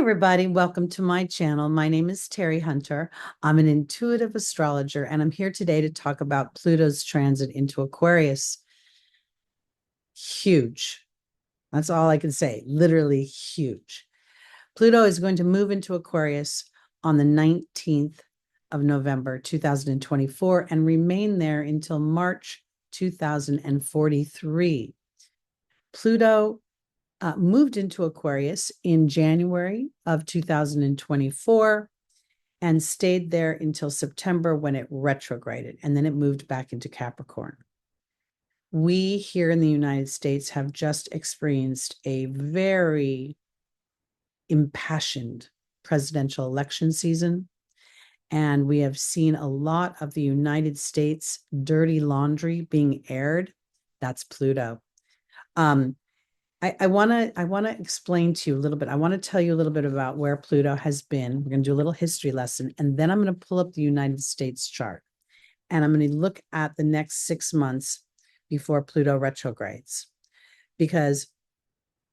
everybody. Welcome to my channel. My name is Terry Hunter. I'm an intuitive astrologer, and I'm here today to talk about Pluto's transit into Aquarius. Huge. That's all I can say. Literally huge. Pluto is going to move into Aquarius on the 19th of November, 2024, and remain there until March 2043. Pluto moved into Aquarius in January of 2024 and stayed there until September when it retrograded, and then it moved back into Capricorn. We here in the United States have just experienced a very impassioned presidential election season, and we have seen a lot of the United States dirty laundry being aired. That's Pluto. I want to explain to you a little bit. I want to tell you a little bit about where Pluto has been. We're going to do a little history lesson, and then I'm going to pull up the United States chart, and I'm going to look at the next 6 months before Pluto retrogrades, because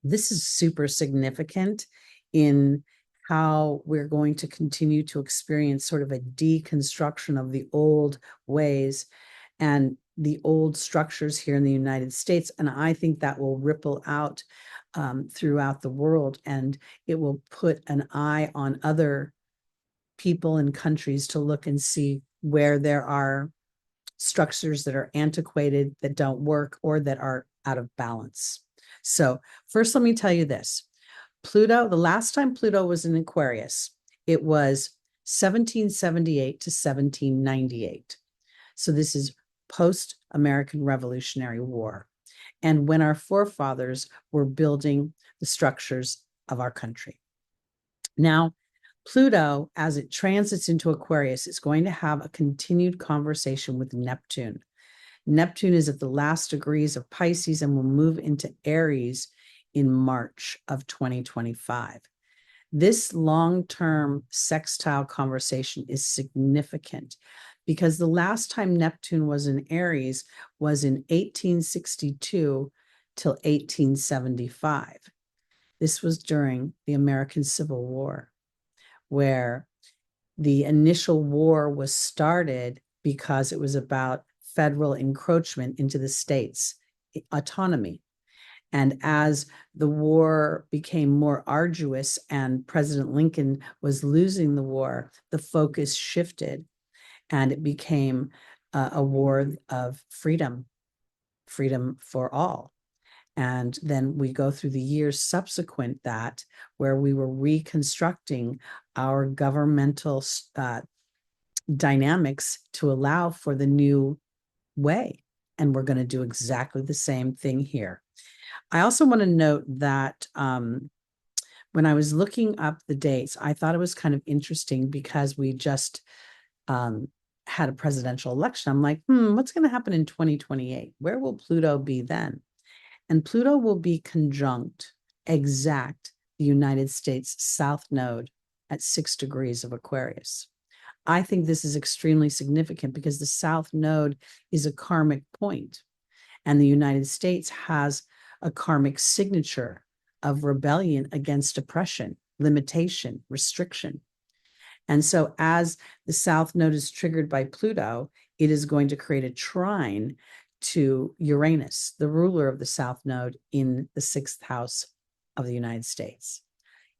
this is super significant in how we're going to continue to experience sort of a deconstruction of the old ways and the old structures here in the United States. And I think that will ripple out throughout the world, and it will put an eye on other people and countries to look and see where there are structures that are antiquated, that don't work, or that are out of balance. So first, let me tell you this. Pluto, the last time Pluto was in Aquarius, it was 1778 to 1798. So this is post-American Revolutionary War, and when our forefathers were building the structures of our country. Now, Pluto, as it transits into Aquarius, is going to have a continued conversation with Neptune. Neptune is at the last degrees of Pisces and will move into Aries in March of 2025. This long-term sextile conversation is significant because the last time Neptune was in Aries was in 1862 till 1875. This was during the American Civil War, where the initial war was started because it was about federal encroachment into the states' autonomy. And as the war became more arduous and President Lincoln was losing the war, the focus shifted, and it became a war of freedom for all. And then we go through the years subsequent that, where we were reconstructing our governmental dynamics to allow for the new way. And we're going to do exactly the same thing here. I also want to note that when I was looking up the dates, I thought it was kind of interesting because we just had a presidential election. I'm like, what's going to happen in 2028? Where will Pluto be then? And Pluto will be conjunct exact the United States South Node at 6 degrees of Aquarius. I think this is extremely significant because the South Node is a karmic point, and the United States has a karmic signature of rebellion against oppression, limitation, restriction. And so as the South Node is triggered by Pluto, it is going to create a trine to Uranus, the ruler of the South Node in the 6th house of the United States.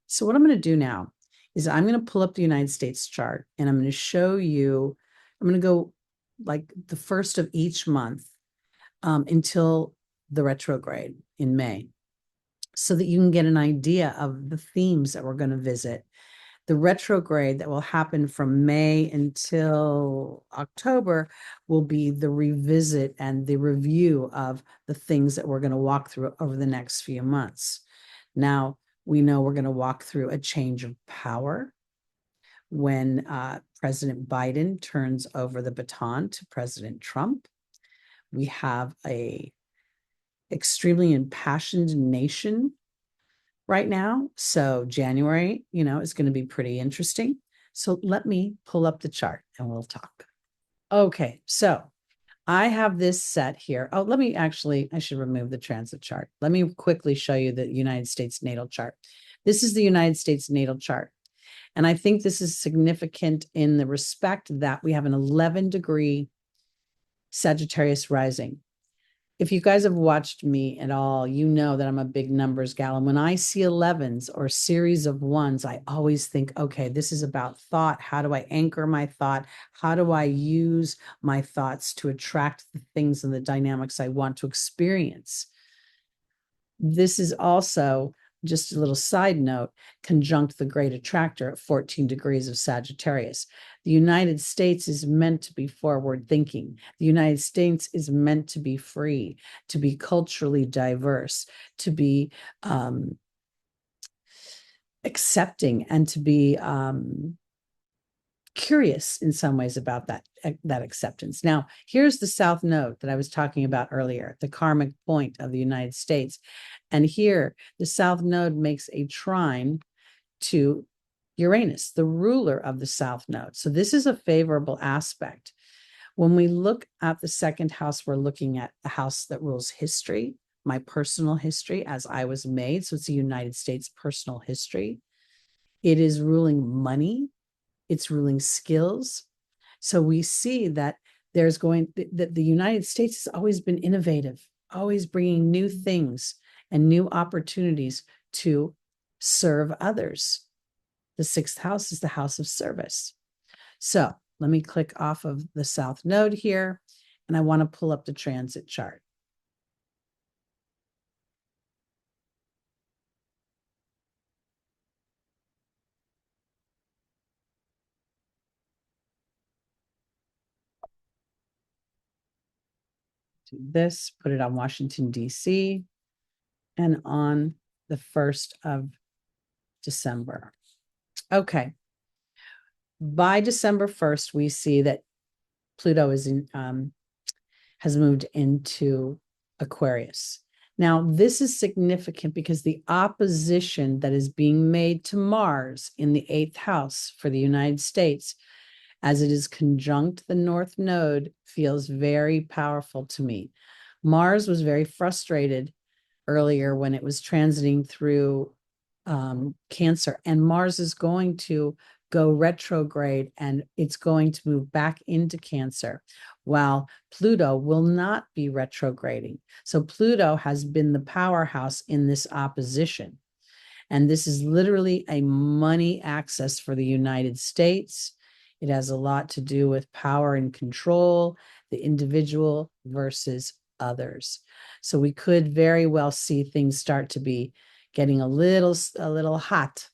So what I'm going to do now is I'm going to pull up the United States chart, and I'm going to show you, I'm going to go like the first of each month until the retrograde in May, so that you can get an idea of the themes that we're going to visit. The retrograde that will happen from May until October will be the revisit and the review of the things that we're going to walk through over the next few months. Now, we know we're going to walk through a change of power when President Biden turns over the baton to President Trump. We have a extremely impassioned nation right now. So January, is going to be pretty interesting. So let me pull up the chart and we'll talk. Okay, so I have this set here. Oh, I should remove the transit chart. Let me quickly show you the United States natal chart, This is the United States natal chart. And I think this is significant in the respect that we have an 11-degree Sagittarius rising. If you guys have watched me at all, you know that I'm a big numbers gal. And when I see 11s or series of ones, I always think, okay, this is about thought. How do I anchor my thought? How do I use my thoughts to attract the things and the dynamics I want to experience? This is also, just a little side note, conjunct the great attractor at 14 degrees of Sagittarius. The United States is meant to be forward thinking. The United States is meant to be free, to be culturally diverse, to be accepting, and to be curious in some ways about that acceptance. Now, here's the South Node that I was talking about earlier, the karmic point of the United States. And here, the South Node makes a trine to Uranus, the ruler of the South Node. So this is a favorable aspect. When we look at the second house, we're looking at the house that rules history, my personal history as I was made. So it's the United States personal history. It is ruling money. It's ruling skills. So we see that that the United States has always been innovative, always bringing new things and new opportunities to serve others. The sixth house is the house of service. So let me click off of the South Node here, and I want to pull up the transit chart. Do this, put it on Washington, D.C., and on the 1st of December. Okay. By December 1st, we see that Pluto has moved into Aquarius. Now, this is significant because the opposition that is being made to Mars in the 8th house for the United States, as it is conjunct the North Node, feels very powerful to me. Mars was very frustrated earlier when it was transiting through Cancer, and Mars is going to go retrograde and it's going to move back into Cancer, while Pluto will not be retrograding. So Pluto has been the powerhouse in this opposition. And this is literally a money axis for the United States. It has a lot to do with power and control, the individual versus others. So we could very well see things start to be getting a little hot.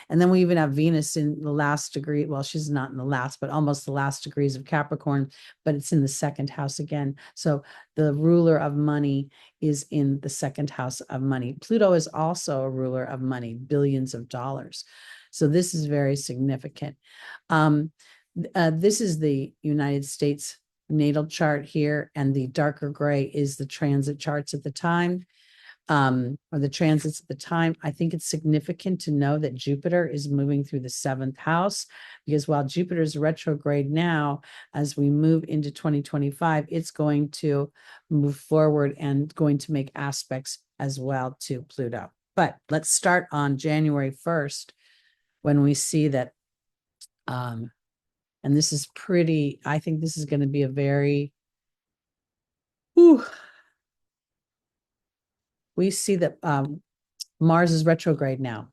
And then we even have Venus in the last degree. Well, she's not in the last, but almost the last degrees of Capricorn, but it's in the second house again. So the ruler of money is in the second house of money. Pluto is also a ruler of money, billions of dollars. So this is very significant. This is the United States natal chart here, and the darker gray is the transit charts at the time. Or the transits at the time. I think it's significant to know that Jupiter is moving through the 7th house, because while Jupiter is retrograde now, as we move into 2025, it's going to move forward and going to make aspects as well to Pluto. But let's start on January 1st, when we see that, and this is pretty, I think this is going to be a very, we see that Mars is retrograde now,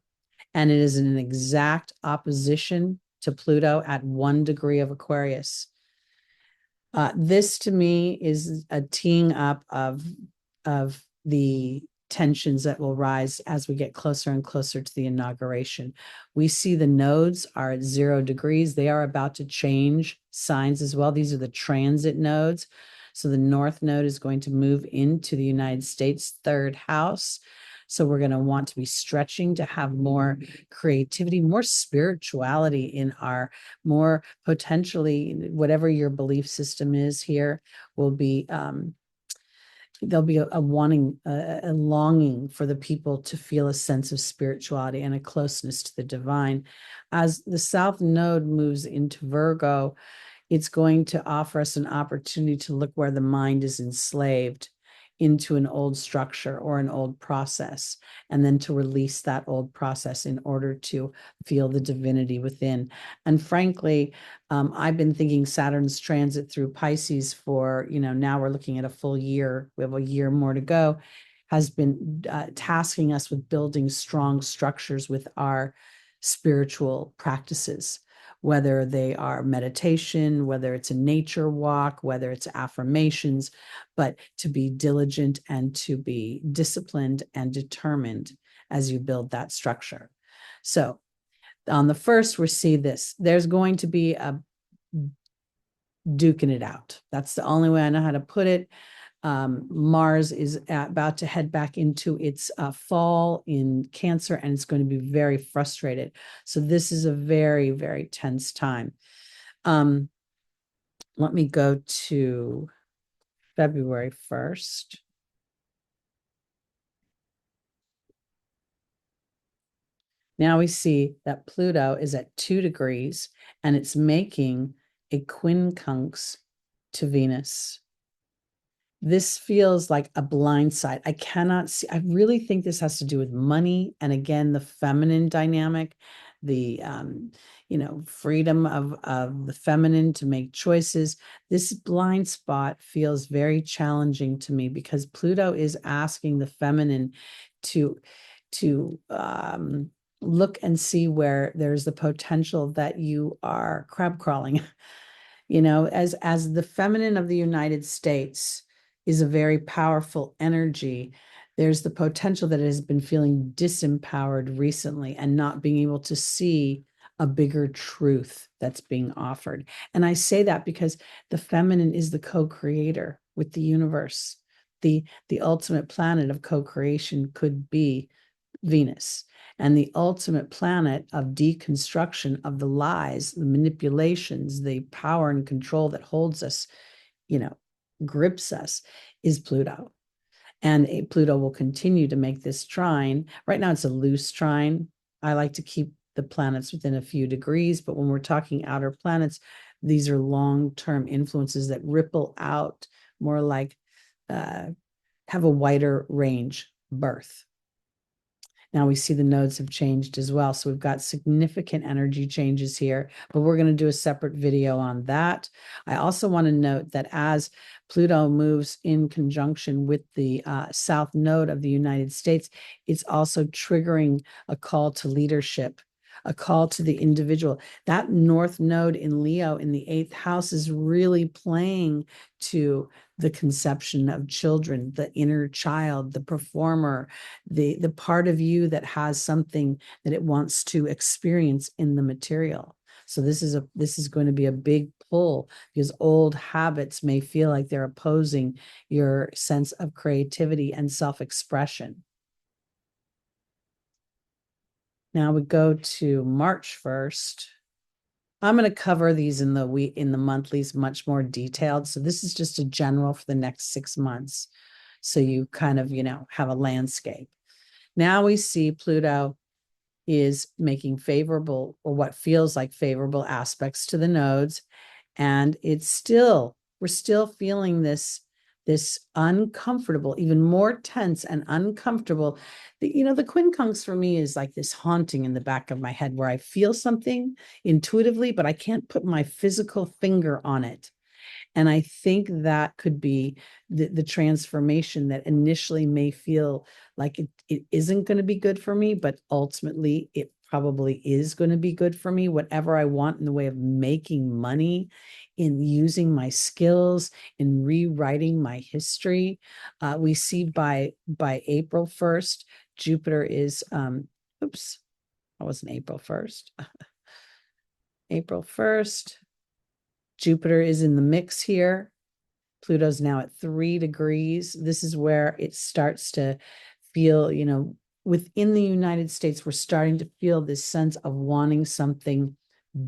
and it is in an exact opposition to Pluto at 1 degree of Aquarius. This to me is a teeing up of the tensions that will rise as we get closer and closer to the inauguration. We see the nodes are at 0 degrees. They are about to change signs as well. These are the transit nodes. So the North Node is going to move into the United States 3rd house. So we're going to want to be stretching to have more creativity, more spirituality in our, more potentially, whatever your belief system is here, will be, there'll be a wanting, a longing for the people to feel a sense of spirituality and a closeness to the divine. As the South Node moves into Virgo, it's going to offer us an opportunity to look where the mind is enslaved into an old structure or an old process, and then to release that old process in order to feel the divinity within. And frankly, I've been thinking Saturn's transit through Pisces for, now we're looking at a full year. We have a year more to go, has been tasking us with building strong structures with our spiritual practices, whether they are meditation, whether it's a nature walk, whether it's affirmations, but to be diligent and to be disciplined and determined as you build that structure. So on the first, we see this. There's going to be a duking it out. That's the only way I know how to put it. Mars is about to head back into its fall in Cancer, and it's going to be very frustrated. So this is a very, very tense time. Let me go to February 1st. Now we see that Pluto is at 2 degrees and it's making a quincunx to Venus. This feels like a blind side. I cannot see. I really think this has to do with money. And again, the feminine dynamic, the, freedom of the feminine to make choices. This blind spot feels very challenging to me because Pluto is asking the feminine to look and see where there's the potential that you are crab crawling. As the feminine of the United States is a very powerful energy, there's the potential that it has been feeling disempowered recently and not being able to see a bigger truth that's being offered. And I say that because the feminine is the co-creator with the universe. The ultimate planet of co-creation could be Venus. And the ultimate planet of deconstruction of the lies, the manipulations, the power and control that holds us, grips us, is Pluto. And Pluto will continue to make this trine. Right now, it's a loose trine. I like to keep the planets within a few degrees, but when we're talking outer planets, these are long-term influences that ripple out more like have a wider range birth. Now we see the nodes have changed as well. So we've got significant energy changes here, but we're going to do a separate video on that. I also want to note that as Pluto moves in conjunction with the south node of the United States, it's also triggering a call to leadership, a call to the individual. That north node in Leo in the 8th house is really playing to the conception of children, the inner child, the performer, the part of you that has something that it wants to experience in the material. So this is going to be a big pull because old habits may feel like they're opposing your sense of creativity and self-expression. Now we go to March 1st. I'm going to cover these in the monthlies much more detailed. So this is just a general for the next 6 months. So you kind of, have a landscape. Now we see Pluto is making favorable, or what feels like favorable, aspects to the nodes. And we're still feeling this uncomfortable, even more tense and uncomfortable. The quincunx for me is like this haunting in the back of my head where I feel something intuitively, but I can't put my physical finger on it. And I think that could be the transformation that initially may feel like it isn't going to be good for me, but ultimately it probably is going to be good for me. Whatever I want in the way of making money, in using my skills, in rewriting my history. We see by April 1st, Jupiter is, oops, that wasn't April 1st. April 1st. Jupiter is in the mix here. Pluto's now at 3 degrees. This is where it starts to feel, within the United States, we're starting to feel this sense of wanting something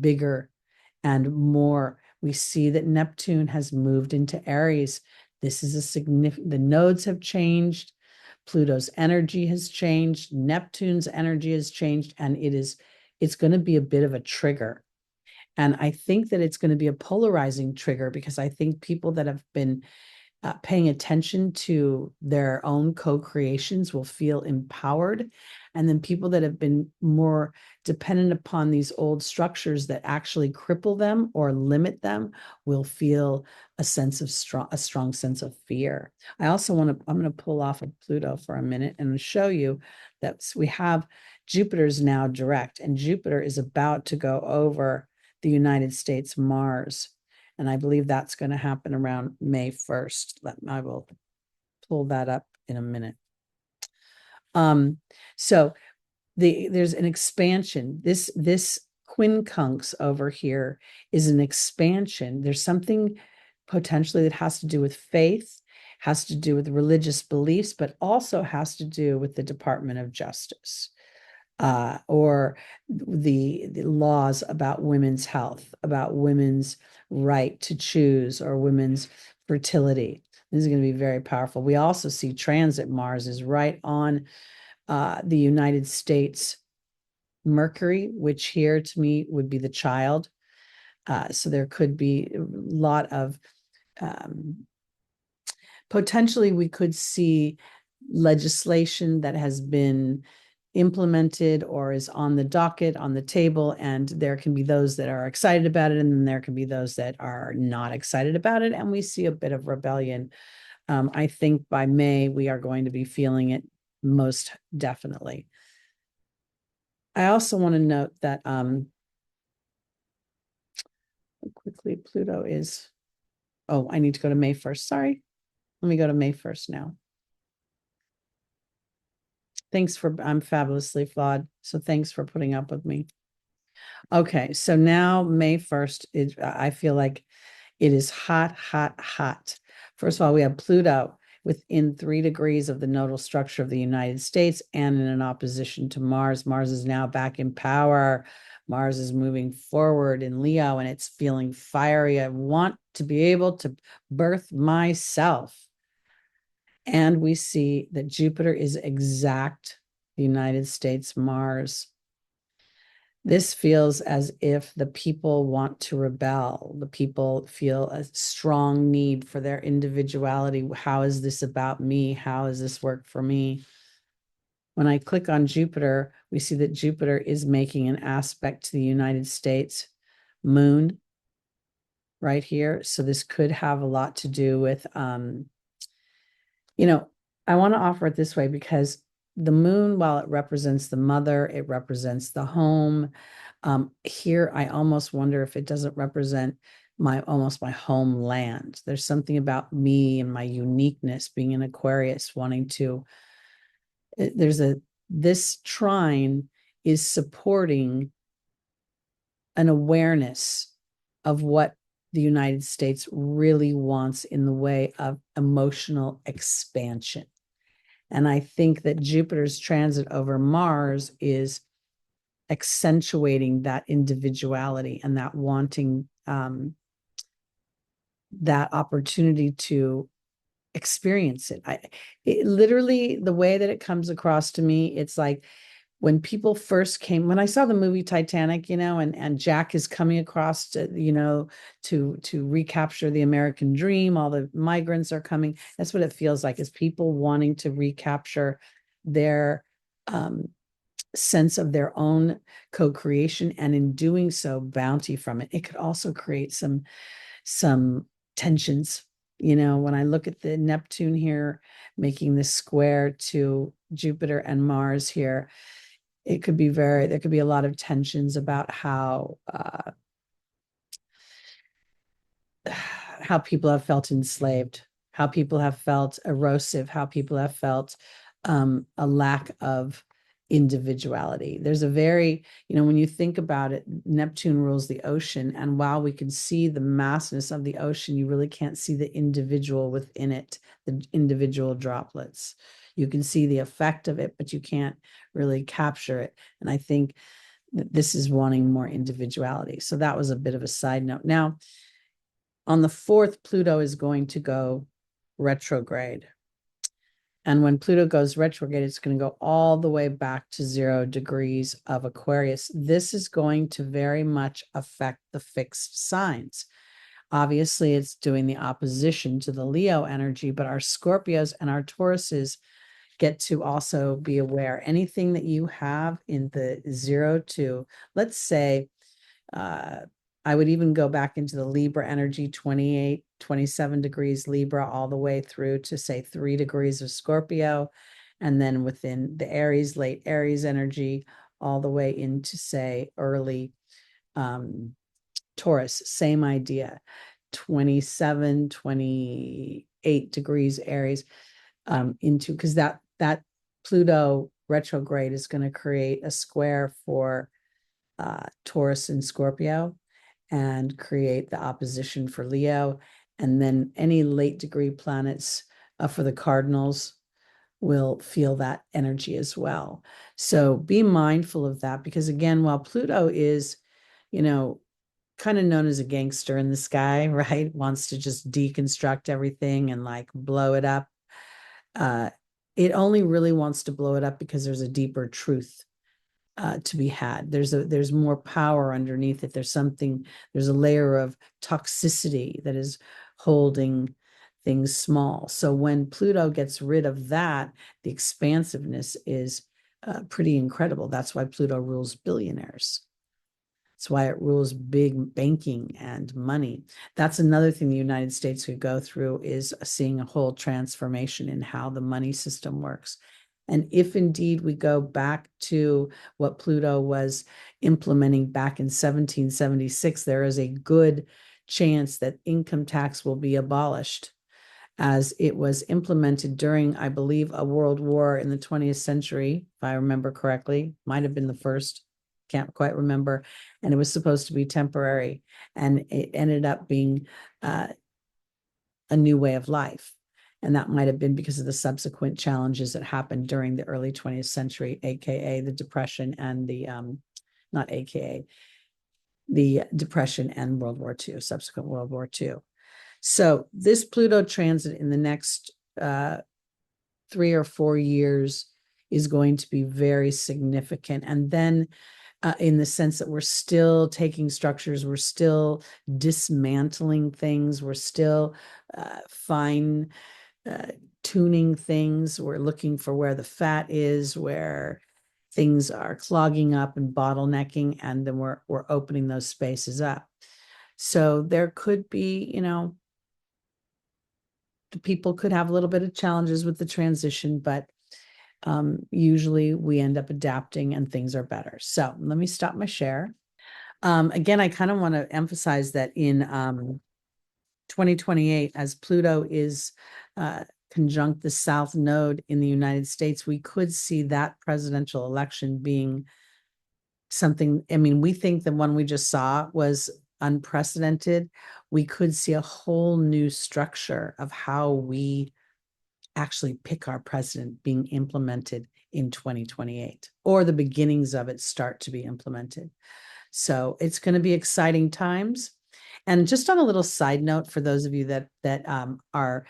bigger and more. We see that Neptune has moved into Aries. This is the nodes have changed. Pluto's energy has changed. Neptune's energy has changed. And it's going to be a bit of a trigger. And I think that it's going to be a polarizing trigger because I think people that have been paying attention to their own co-creations will feel empowered. And then people that have been more dependent upon these old structures that actually cripple them or limit them will feel a strong sense of fear. I'm going to pull off of Pluto for a minute and show you that we have Jupiter's now direct, and Jupiter is about to go over the United States Mars. And I believe that's going to happen around May 1st. I will pull that up in a minute. So there's an expansion. This quincunx over here is an expansion. There's something potentially that has to do with faith, has to do with religious beliefs, but also has to do with the Department of Justice. Or the laws about women's health, about women's right to choose, or women's fertility. This is going to be very powerful. We also see transit Mars is right on the United States Mercury, which here to me would be the child. So there could be a lot of potentially we could see legislation that has been implemented or is on the docket, on the table, and there can be those that are excited about it, and then there can be those that are not excited about it, and we see a bit of rebellion. I think by May we are going to be feeling it most definitely. I also want to note that quickly Pluto is, oh, I need to go to May 1st. Sorry. Let me go to May 1st now. I'm fabulously flawed. So thanks for putting up with me. Okay, so now May 1st, I feel like it is hot, hot, hot. First of all, we have Pluto within 3 degrees of the nodal structure of the United States and in an opposition to Mars. Mars is now back in power. Mars is moving forward in Leo, and it's feeling fiery. I want to be able to birth myself. And we see that Jupiter is exact the United States Mars. This feels as if the people want to rebel. The people feel a strong need for their individuality. How is this about me? How does this work for me? When I click on Jupiter, we see that Jupiter is making an aspect to the United States moon right here. So this could have a lot to do with, I want to offer it this way because the moon, while it represents the mother, it represents the home. Here, I almost wonder if it doesn't represent my homeland. There's something about me and my uniqueness being an Aquarius, wanting to. This trine is supporting an awareness of what the United States really wants in the way of emotional expansion. And I think that Jupiter's transit over Mars is accentuating that individuality and that wanting that opportunity to experience it. It literally, the way that it comes across to me, it's like when people first came, when I saw the movie Titanic, and Jack is coming across to, to recapture the American dream, all the migrants are coming. That's what it feels like, is people wanting to recapture their sense of their own co-creation, and in doing so, bounty from it. It could also create some tensions. When I look at the Neptune here, making this square to Jupiter and Mars here, there could be a lot of tensions about how people have felt enslaved, how people have felt erosive, how people have felt a lack of individuality. There's a very, when you think about it, Neptune rules the ocean. And while we can see the massness of the ocean, you really can't see the individual within it, the individual droplets. You can see the effect of it, but you can't really capture it. And I think that this is wanting more individuality. So that was a bit of a side note. Now, on the 4th, Pluto is going to go retrograde. And when Pluto goes retrograde, it's going to go all the way back to 0 degrees of Aquarius. This is going to very much affect the fixed signs. Obviously, it's doing the opposition to the Leo energy, but our Scorpios and our Tauruses get to also be aware. Anything that you have in the 0 to, let's say, I would even go back into the Libra energy, 28, 27 degrees Libra, all the way through to say 3 degrees of Scorpio. And then within the Aries, late Aries energy, all the way into say early Taurus, same idea, 27, 28 degrees Aries into, because that Pluto retrograde is going to create a square for Taurus and Scorpio and create the opposition for Leo. And then any late degree planets for the cardinals will feel that energy as well. So be mindful of that, because again, while Pluto is, kind of known as a gangster in the sky, right? Wants to just deconstruct everything and like blow it up. It only really wants to blow it up because there's a deeper truth to be had. There's more power underneath it. There's a layer of toxicity that is holding things small. So when Pluto gets rid of that, the expansiveness is pretty incredible. That's why Pluto rules billionaires. That's why it rules big banking and money. That's another thing the United States could go through, is seeing a whole transformation in how the money system works. And if indeed we go back to what Pluto was implementing back in 1776, there is a good chance that income tax will be abolished, as it was implemented during, I believe, a world war in the 20th century, if I remember correctly. Might have been the first, can't quite remember. And it was supposed to be temporary, and it ended up being a new way of life. And that might have been because of the subsequent challenges that happened during the early 20th century, AKA the Depression and the, not AKA, the Depression and World War II, subsequent World War II. So this Pluto transit in the next 3 or 4 years is going to be very significant. And then in the sense that we're still taking structures, we're still dismantling things, we're still fine tuning things. We're looking for where the fat is, where things are clogging up and bottlenecking, and then we're opening those spaces up. So there could be, the people could have a little bit of challenges with the transition, but usually we end up adapting and things are better. So let me stop my share. Again, I kind of want to emphasize that in 2028, as Pluto is conjunct the South Node in the United States, we could see that presidential election being something. I mean, we think the one we just saw was unprecedented. We could see a whole new structure of how we actually pick our president being implemented in 2028, or the beginnings of it start to be implemented. So it's going to be exciting times. And just on a little side note, for those of you that are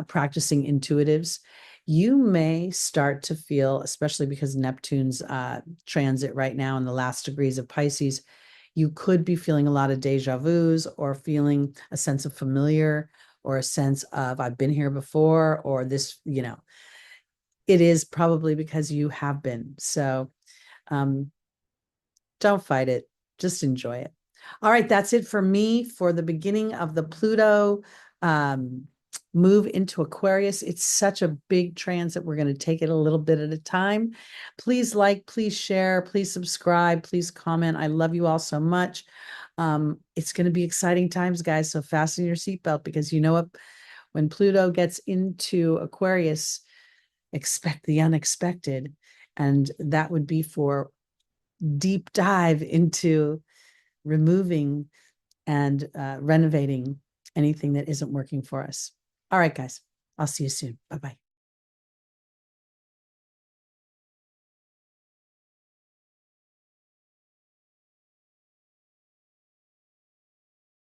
practicing intuitives, you may start to feel, especially because Neptune's transit right now in the last degrees of Pisces, you could be feeling a lot of deja vus, or feeling a sense of familiar, or a sense of I've been here before, or this, it is probably because you have been. So don't fight it, just enjoy it. All right, that's it for me for the beginning of the Pluto move into Aquarius. It's such a big transit. We're going to take it a little bit at a time. Please like, please share, please subscribe, please comment. I love you all so much. It's going to be exciting times, guys. So fasten your seatbelt, because you know what? When Pluto gets into Aquarius, expect the unexpected. And that would be for deep dive into removing and renovating anything that isn't working for us. All right, guys, I'll see you soon. Bye-bye.